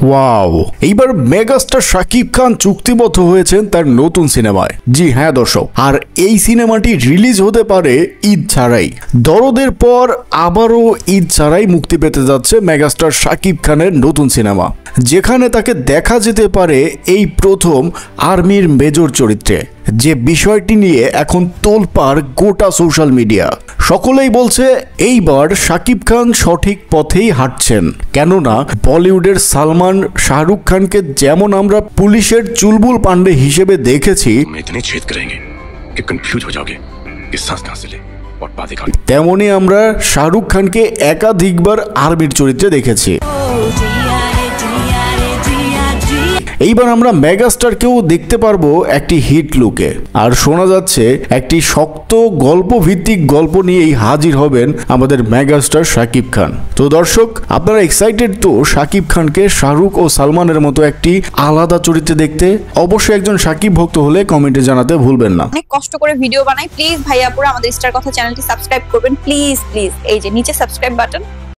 Wow, এইবার megastar Shakib Khan চুক্তিবদ্ধ হয়েছেন তার নতুন সিনেমায়। জি হ্যাঁ দর্শক, আর এই সিনেমাটি রিলিজ হতে পারে ঈদ ছাড়াই। দরদের পর আবারও ঈদ ছাড়াই মুক্তি পেতে যাচ্ছে মেগাস্টার শাকিব খানের নতুন সিনেমা, যেখানে তাকে দেখা যেতে পারে এই প্রথম আর্মির মেজর চরিত্রে। যে বিষয়টি নিয়ে এখন তোলপাড় গোটা সোশ্যাল মিডিয়া। সকলেই বলছে এইবার শাকিব খান সঠিক পথেই হাঁটছেন, কেননা বলিউডের সালমান শাহরুখ খানকে যেমন আমরা পুলিশের চুলবুল পান্ডে হিসেবে দেখেছি, তেমনি আমরা শাহরুখ খানকে একাধিকবার আর্মির চরিত্রে দেখেছি। এইবার আমরা মেগাস্টারকেও দেখতে পারবো একটি হিট লুকে। আর শোনা যাচ্ছে একটি শক্ত গল্প ভিত্তিক গল্প নিয়েই হাজির হবেন আমাদের মেগাস্টার শাকিব খান। তো দর্শক, আপনারা এক্সাইটেড তো শাকিব খানকে শাহরুখ ও সালমানের মতো একটি আলাদা চরিত্রে দেখতে? অবশ্যই একজন শাকিব ভক্ত হলে কমেন্টে জানাতে ভুলবেন না। অনেক কষ্ট করে ভিডিও বানাই, প্লিজ ভাইয়াপুরা আমাদের স্টার কথা চ্যানেলটি সাবস্ক্রাইব করবেন, প্লিজ প্লিজ। এই যে নিচে সাবস্ক্রাইব বাটন,